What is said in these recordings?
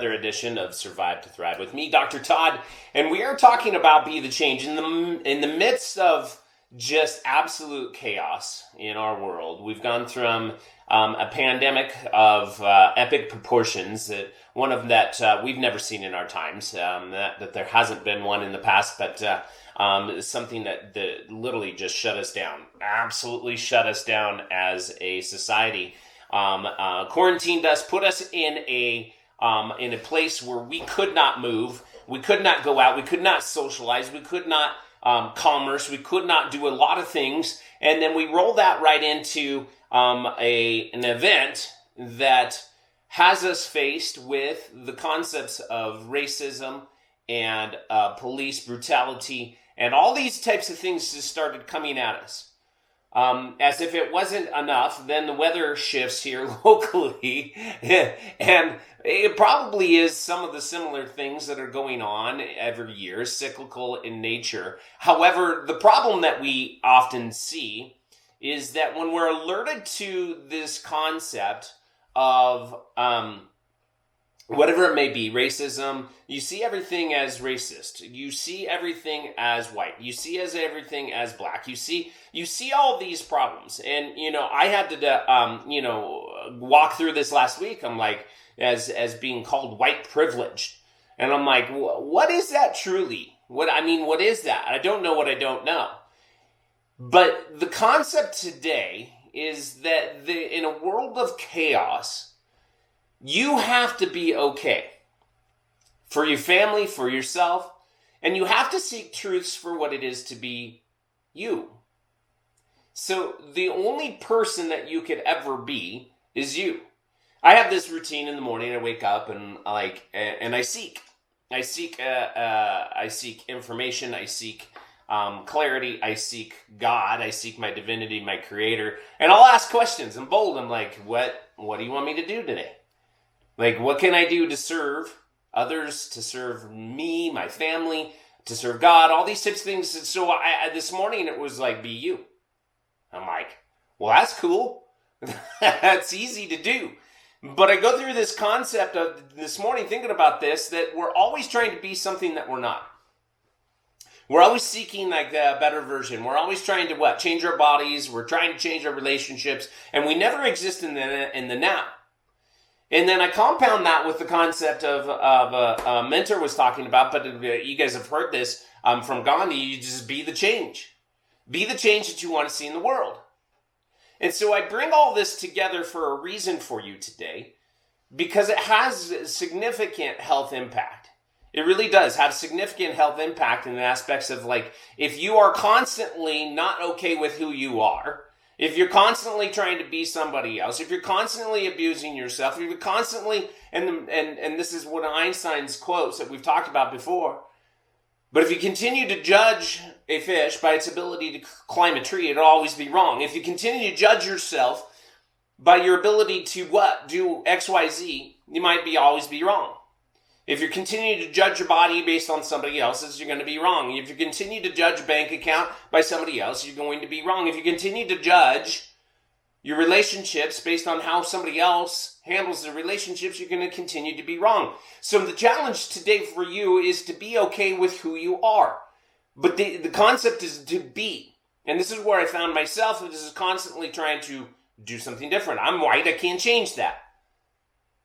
another edition of Survive to Thrive with me, Dr. Todd, and we are talking about Be the Change in the midst of just absolute chaos in our world. We've gone from a pandemic of epic proportions, one of that we've never seen in our times, that there hasn't been one in the past, but something that literally just shut us down, absolutely shut us down as a society. Quarantined us, put us in a place where we could not move, we could not go out, we could not socialize, we could not commerce, we could not do a lot of things, and then we roll that right into an event that has us faced with the concepts of racism and police brutality, and all these types of things just started coming at us. As if it wasn't enough, then the weather shifts here locally, and it probably is some of the similar things that are going on every year, cyclical in nature. However, the problem that we often see is that when we're alerted to this concept of whatever it may be, racism, you see everything as racist. You see everything as white. You see everything as black. You see all these problems. And, I had to, walk through this last week. I'm like, as being called white privileged. And I'm like, what is that truly? What is that? I don't know what I don't know. But the concept today is that in a world of chaos, you have to be okay for your family, for yourself, and you have to seek truths for what it is to be you. So the only person that you could ever be is you. I have this routine in the morning. I wake up and I seek information. I seek clarity. I seek God. I seek my divinity, my creator, and I'll ask questions. I'm bold. I'm like, what do you want me to do today? Like, what can I do to serve others, to serve me, my family, to serve God, all these types of things. So this morning it was like, be you. I'm like, well, that's cool. That's easy to do. But I go through this concept of this morning thinking about this, that we're always trying to be something that we're not. We're always seeking like a better version. We're always trying to change our bodies. We're trying to change our relationships, and we never exist in the now. And then I compound that with the concept of a mentor was talking about, but you guys have heard this from Gandhi, you just be the change. Be the change that you want to see in the world. And so I bring all this together for a reason for you today, because it has significant health impact. It really does have significant health impact in the aspects of if you are constantly not okay with who you are, if you're constantly trying to be somebody else, if you're constantly abusing yourself, if you're constantly, and this is one of Einstein's quotes that we've talked about before, but if you continue to judge a fish by its ability to climb a tree, it'll always be wrong. If you continue to judge yourself by your ability to do X, Y, Z, you might always be wrong. If you continue to judge your body based on somebody else's, you're going to be wrong. If you continue to judge a bank account by somebody else, you're going to be wrong. If you continue to judge your relationships based on how somebody else handles their relationships, you're going to continue to be wrong. So the challenge today for you is to be okay with who you are. But the concept is to be. And this is where I found myself. This is constantly trying to do something different. I'm white. I can't change that.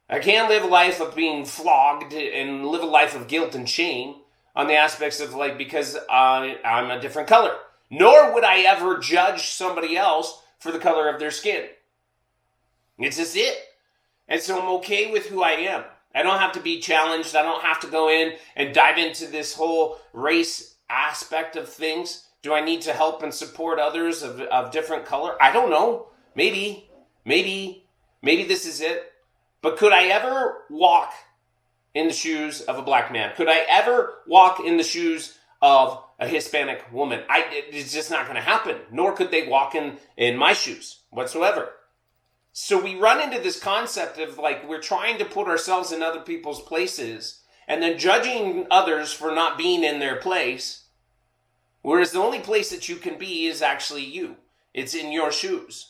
I can't live a life of being flogged and live a life of guilt and shame on the aspects of because I'm a different color. Nor would I ever judge somebody else for the color of their skin. It's just it. And so I'm okay with who I am. I don't have to be challenged. I don't have to go in and dive into this whole race aspect of things. Do I need to help and support others of different color? I don't know. Maybe this is it. But could I ever walk in the shoes of a black man? Could I ever walk in the shoes of a Hispanic woman? It's just not going to happen. Nor could they walk in my shoes whatsoever. So we run into this concept of we're trying to put ourselves in other people's places and then judging others for not being in their place. Whereas the only place that you can be is actually you. It's in your shoes.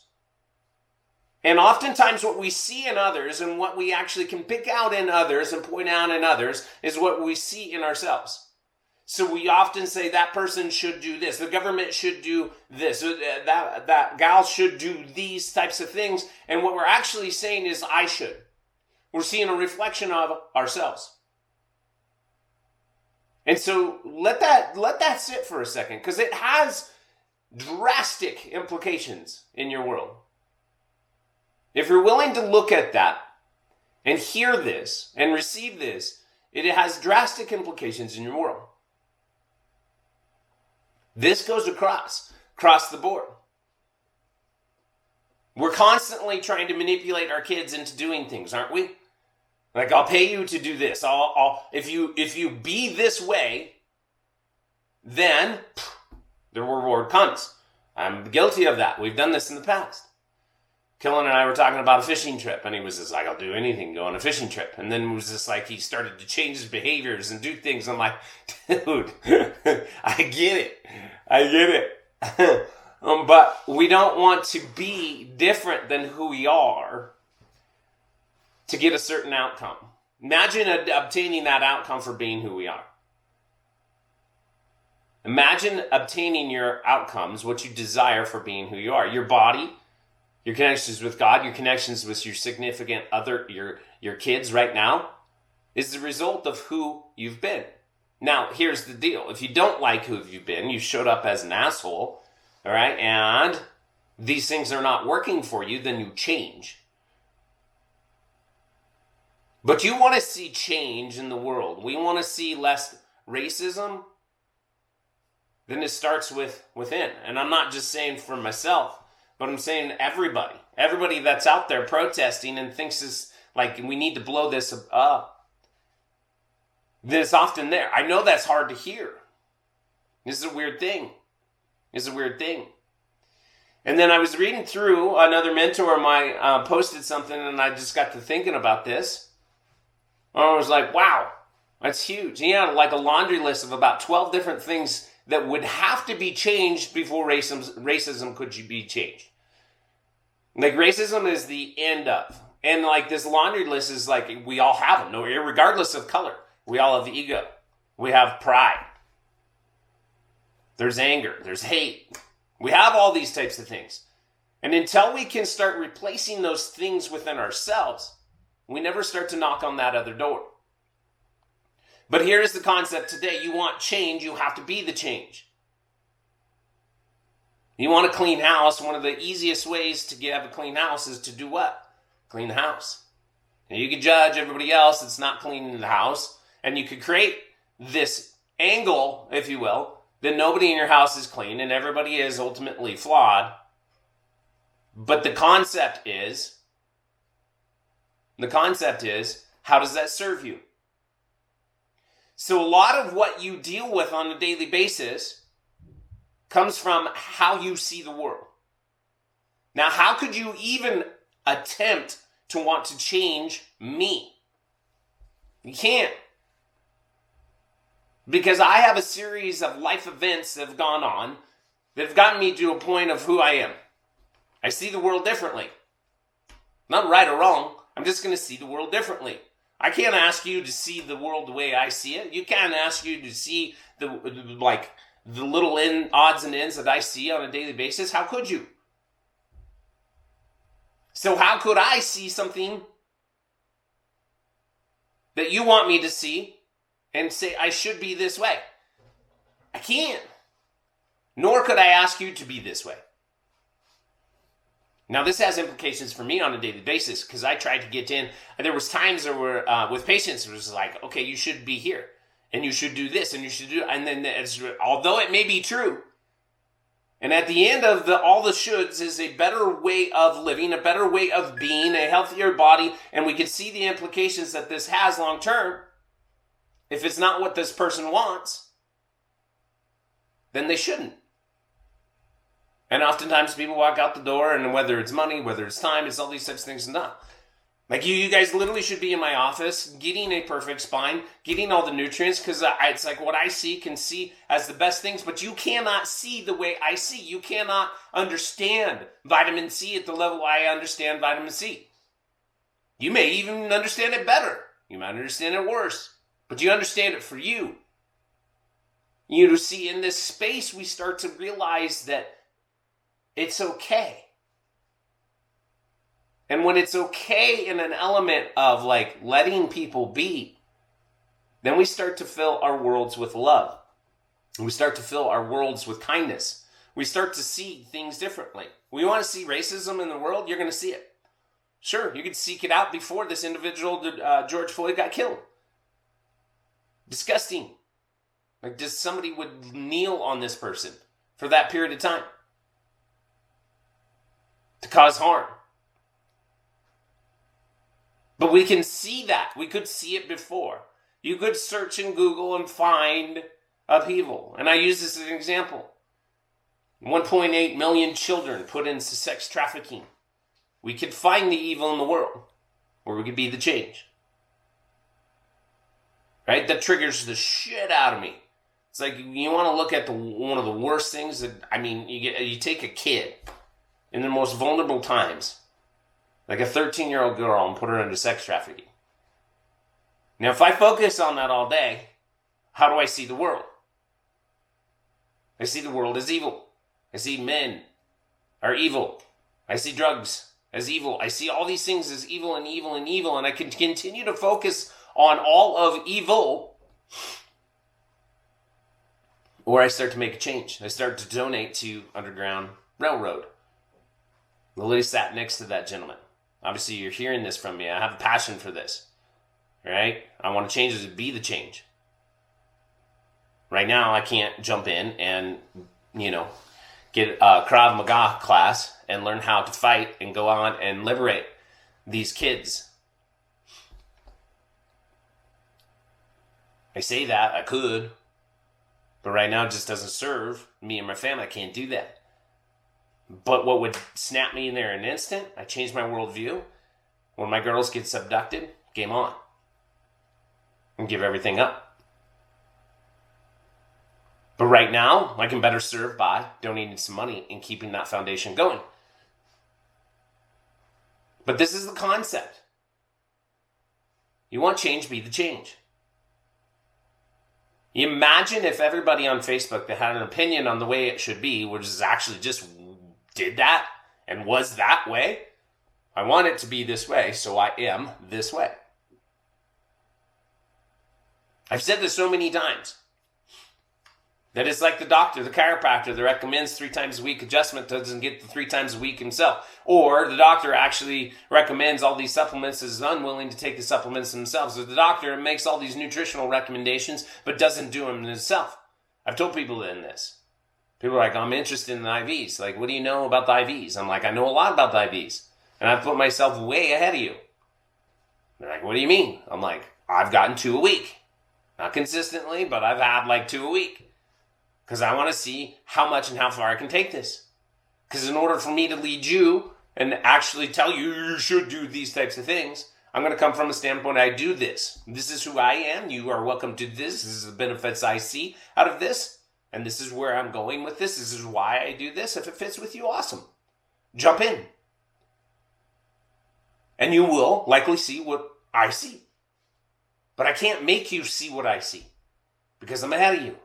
And oftentimes what we see in others and what we actually can pick out in others and point out in others is what we see in ourselves. So we often say that person should do this, the government should do this, that gal should do these types of things. And what we're actually saying is I should. We're seeing a reflection of ourselves. And so let that sit for a second, because it has drastic implications in your world. If you're willing to look at that and hear this and receive this, it has drastic implications in your world. This goes across the board. We're constantly trying to manipulate our kids into doing things, aren't we? Like, I'll pay you to do this. If you be this way, then the reward comes. I'm guilty of that. We've done this in the past. Killen and I were talking about a fishing trip, and he was just like, I'll do anything, go on a fishing trip. And then it was just like, he started to change his behaviors and do things. I'm like, dude, I get it. But we don't want to be different than who we are to get a certain outcome. Imagine obtaining that outcome for being who we are. Imagine obtaining your outcomes, what you desire for being who you are. Your body, your connections with God, your connections with your significant other, your kids right now, is the result of who you've been. Now, here's the deal. If you don't like who you've been, you showed up as an asshole, all right, and these things are not working for you, then you change. But you want to see change in the world. We want to see less racism. Then it starts within. And I'm not just saying for myself, but I'm saying everybody. Everybody that's out there protesting and thinks it's like we need to blow this up. That's often there. I know that's hard to hear. This is a weird thing. And then I was reading through, another mentor of mine posted something, and I just got to thinking about this. I was like, wow, that's huge. He had like a laundry list of about 12 different things that would have to be changed before racism could be changed. Like, racism is the end of. And like, this laundry list is like, we all have them, regardless of color. We all have ego. We have pride. There's anger. There's hate. We have all these types of things. And until we can start replacing those things within ourselves, we never start to knock on that other door. But here's the concept today. You want change, you have to be the change. You want a clean house, one of the easiest ways to have a clean house is to do what? Clean the house. And you can judge everybody else that's not cleaning the house, and you could create this angle, if you will, that nobody in your house is clean and everybody is ultimately flawed. But the concept is, how does that serve you? So a lot of what you deal with on a daily basis comes from how you see the world. Now, how could you even attempt to want to change me? You can't. Because I have a series of life events that have gone on that have gotten me to a point of who I am. I see the world differently. Not right or wrong. I'm just going to see the world differently. I can't ask you to see the world the way I see it. You can't ask you to see the little odds and ends that I see on a daily basis. How could you? So how could I see something that you want me to see and say I should be this way? I can't. Nor could I ask you to be this way. Now, this has implications for me on a daily basis because I tried to get in. And there was times where with patients, it was like, okay, you should be here. And you should do this. And you should do... And then, although it may be true, and at the end of all the shoulds is a better way of living, a better way of being, a healthier body, and we can see the implications that this has long term. If it's not what this person wants, then they shouldn't. And oftentimes people walk out the door, and whether it's money, whether it's time, it's all these types of things. No. Like you guys literally should be in my office, getting a perfect spine, getting all the nutrients, because it's like what I can see as the best things, but you cannot see the way I see. You cannot understand vitamin C at the level I understand vitamin C. You may even understand it better. You might understand it worse, but you understand it for you. You see, in this space, we start to realize that it's okay. And when it's okay in an element of like letting people be, then we start to fill our worlds with love. We start to fill our worlds with kindness. We start to see things differently. We want to see racism in the world, you're going to see it. Sure, you could seek it out before this individual, George Floyd, got killed. Disgusting. Like, just somebody would kneel on this person for that period of time to cause harm. But we can see that. We could see it before. You could search in Google and find upheaval. And I use this as an example. 1.8 million children put into sex trafficking. We could find the evil in the world, or we could be the change. Right? That triggers the shit out of me. It's like you want to look at one of the worst things that, you take a kid in the most vulnerable times, like a 13-year-old girl, and put her into sex trafficking. Now, if I focus on that all day, how do I see the world? I see the world as evil. I see men are evil. I see drugs as evil. I see all these things as evil and evil and evil, and I can continue to focus on all of evil, or I start to make a change. I start to donate to Underground Railroad. Lily sat next to that gentleman. Obviously, you're hearing this from me. I have a passion for this. Right? I want to change it to be the change. Right now, I can't jump in and, get a Krav Maga class and learn how to fight and go on and liberate these kids. I say that, I could, but right now it just doesn't serve me and my family. I can't do that. But what would snap me in there in an instant, I changed my worldview. When my girls get abducted, game on. And give everything up. But right now, I can better serve by donating some money and keeping that foundation going. But this is the concept. You want change, be the change. You imagine if everybody on Facebook that had an opinion on the way it should be, which is actually just did that and was that way. I want it to be this way, so I am this way. I've said this so many times. That it's like the doctor, the chiropractor that recommends 3 times a week adjustment doesn't get the 3 times a week himself. Or the doctor actually recommends all these supplements is unwilling to take the supplements themselves. Or the doctor makes all these nutritional recommendations but doesn't do them himself. I've told people in this. People are like, I'm interested in the IVs. Like, what do you know about the IVs? I'm like, I know a lot about the IVs. And I've put myself way ahead of you. They're like, what do you mean? I'm like, I've gotten 2 a week. Not consistently, but I've had like 2 a week. Because I want to see how much and how far I can take this. Because in order for me to lead you and actually tell you you should do these types of things, I'm going to come from a standpoint, I do this. This is who I am. You are welcome to this. This is the benefits I see out of this. And this is where I'm going with this. This is why I do this. If it fits with you, awesome. Jump in. And you will likely see what I see. But I can't make you see what I see. Because I'm ahead of you.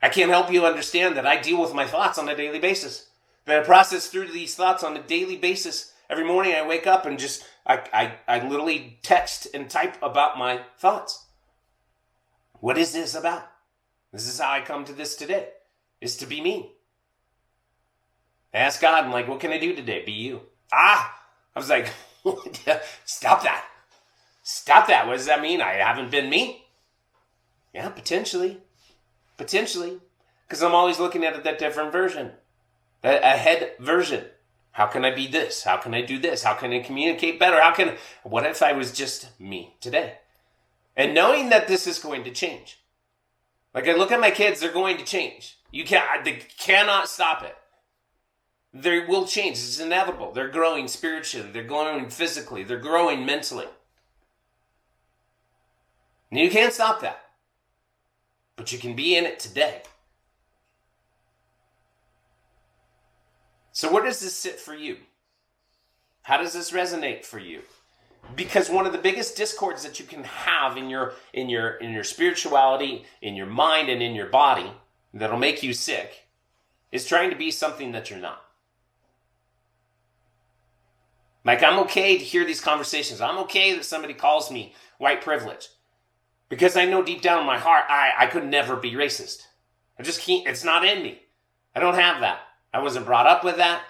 I can't help you understand that I deal with my thoughts on a daily basis. That I process through these thoughts on a daily basis. Every morning I wake up and just, I literally text and type about my thoughts. What is this about? This is how I come to this today. Is to be me. I ask God, I'm like, what can I do today? Be you. I was like, stop that. Stop that. What does that mean? I haven't been me? Yeah, potentially. Potentially. Because I'm always looking at it that different version. That ahead version. How can I be this? How can I do this? How can I communicate better? What if I was just me today? And knowing that this is going to change. Like I look at my kids, they're going to change. They cannot stop it. They will change. It's inevitable. They're growing spiritually. They're growing physically. They're growing mentally. And you can't stop that. But you can be in it today. So where does this sit for you? How does this resonate for you? Because one of the biggest discords that you can have in your spirituality, in your mind, and in your body that'll make you sick is trying to be something that you're not. Like, I'm okay to hear these conversations. I'm okay that somebody calls me white privilege. Because I know deep down in my heart, I could never be racist. I just can't, it's not in me. I don't have that. I wasn't brought up with that.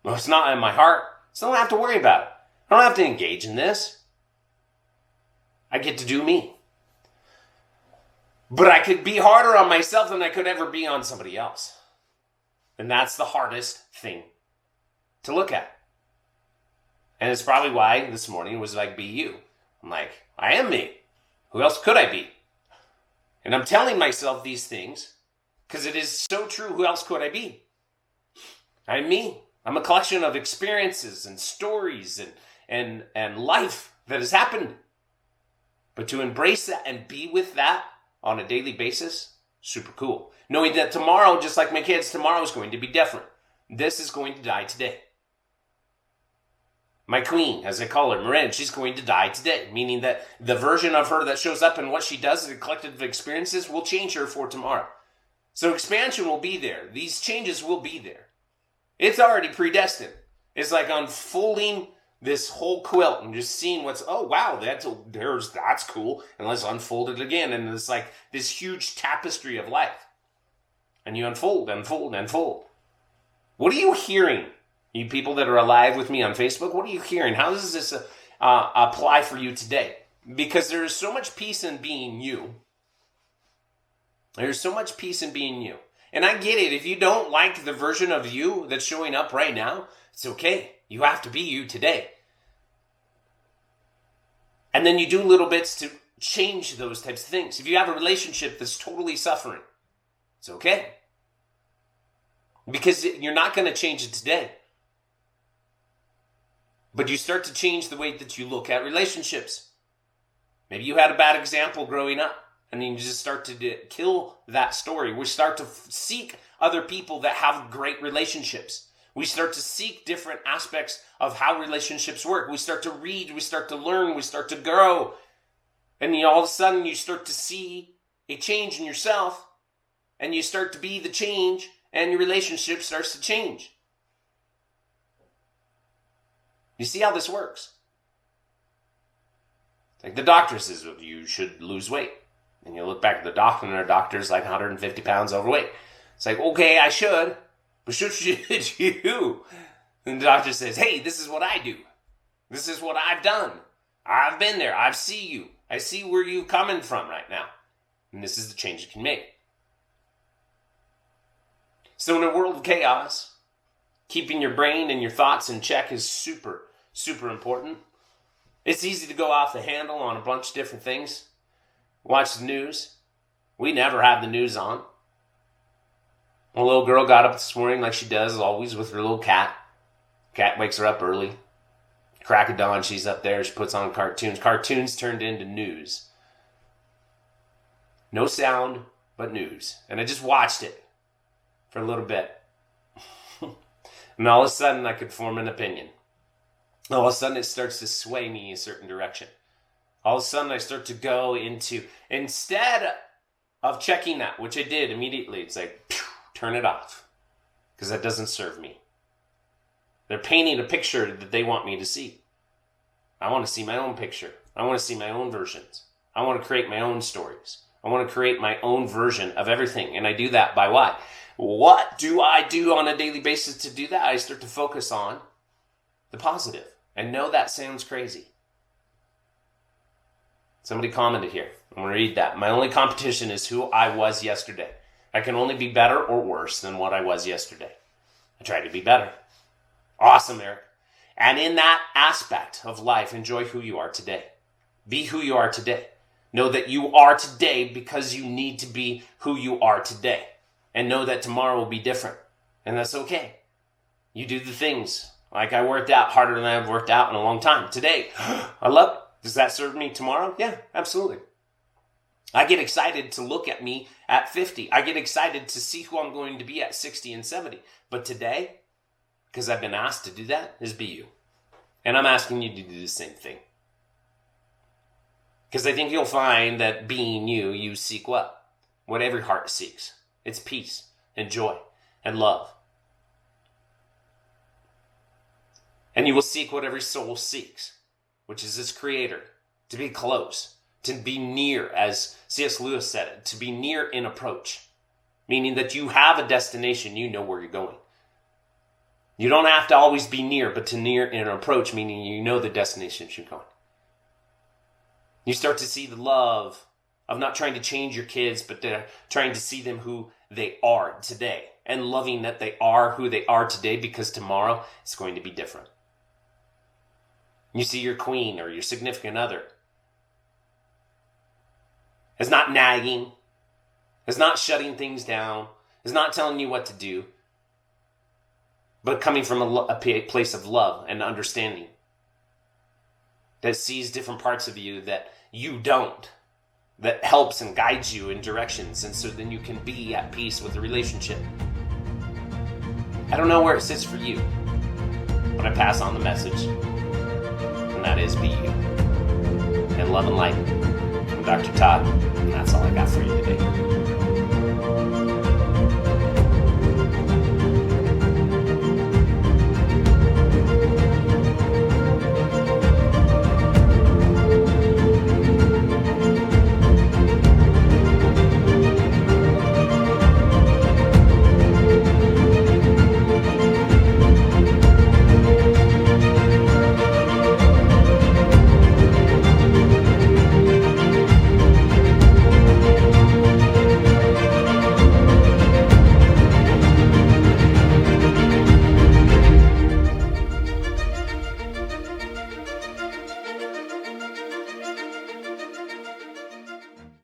Well, it's not in my heart, so I don't have to worry about it. I don't have to engage in this. I get to do me. But I could be harder on myself than I could ever be on somebody else. And that's the hardest thing to look at. And it's probably why this morning was like, be you. I'm like, I am me. Who else could I be? And I'm telling myself these things because it is so true. Who else could I be? I'm me. I'm a collection of experiences and stories and life that has happened. But to embrace that and be with that on a daily basis, super cool. Knowing that tomorrow, just like my kids, tomorrow is going to be different. This is going to die today. My queen, as I call her, Marin, she's going to die today. Meaning that the version of her that shows up and what she does, the collective experiences, will change her for tomorrow. So expansion will be there. These changes will be there. It's already predestined. It's like unfolding this whole quilt and just seeing what's, oh wow, that's cool. And let's unfold it again. And it's like this huge tapestry of life. And you unfold. What are you hearing? You people that are alive with me on Facebook, what are you hearing? How does this apply for you today? Because there is so much peace in being you. There's so much peace in being you. And I get it. If you don't like the version of you that's showing up right now, it's okay. You have to be you today. And then you do little bits to change those types of things. If you have a relationship that's totally suffering, it's okay. Because you're not going to change it today. But you start to change the way that you look at relationships. Maybe you had a bad example growing up. And then you just start to kill that story. We start to seek other people that have great relationships. We start to seek different aspects of how relationships work. We start to read, we start to learn, we start to grow. And all of a sudden you start to see a change in yourself. And you start to be the change. And your relationship starts to change. You see how this works? Like the doctor says, well, you should lose weight. And you look back at the doctor, and the doctor's like 150 pounds overweight. It's like, okay, I should, but should you? And the doctor says, hey, this is what I do. This is what I've done. I've been there. I see you. I see where you're coming from right now. And this is the change you can make. So in a world of chaos, keeping your brain and your thoughts in check is super, super important. It's easy to go off the handle on a bunch of different things. Watch the news. We never have the news on. A little girl got up this morning like she does always with her little cat. Cat wakes her up early. Crack of dawn, she's up there. She puts on cartoons. Cartoons turned into news. No sound, but news. And I just watched it for a little bit. And all of a sudden, I could form an opinion. All of a sudden, it starts to sway me in a certain direction. All of a sudden, I start to go into, instead of checking that, which I did immediately, it's like, phew, turn it off. Because that doesn't serve me. They're painting a picture that they want me to see. I want to see my own picture. I want to see my own versions. I want to create my own stories. I want to create my own version of everything. And I do that by what? What do I do on a daily basis to do that? I start to focus on the positive. I know that sounds crazy. Somebody commented here. I'm going to read that. My only competition is who I was yesterday. I can only be better or worse than what I was yesterday. I try to be better. Awesome, Eric. And in that aspect of life, enjoy who you are today. Be who you are today. Know that you are today because you need to be who you are today. and know that tomorrow will be different. And that's okay. You do the things. Like I worked out harder than I've worked out in a long time. Today, I love it. Does that serve me tomorrow? Yeah, absolutely. I get excited to look at me at 50. I get excited to see who I'm going to be at 60 and 70. But today, because I've been asked to do that, is be you. And I'm asking you to do the same thing. Because I think you'll find that being you, you seek what? What every heart seeks. It's peace and joy and love. And you will seek what every soul seeks, which is its creator, to be close, to be near, as C.S. Lewis said it, to be near in approach, meaning that you have a destination, you know where you're going. You don't have to always be near, but to near in approach, meaning you know the destination you're going. You start to see the love of not trying to change your kids, but trying to see them who they are today, and loving that they are who they are today, because tomorrow is going to be different. You see your queen or your significant other as not nagging, as not shutting things down, as not telling you what to do, but coming from a place of love and understanding that sees different parts of you that you don't, that helps and guides you in directions, and so then you can be at peace with the relationship. I don't know where it sits for you, but I pass on the message, and that is be you. And love and light. I'm Dr. Todd, and that's all I got for you today.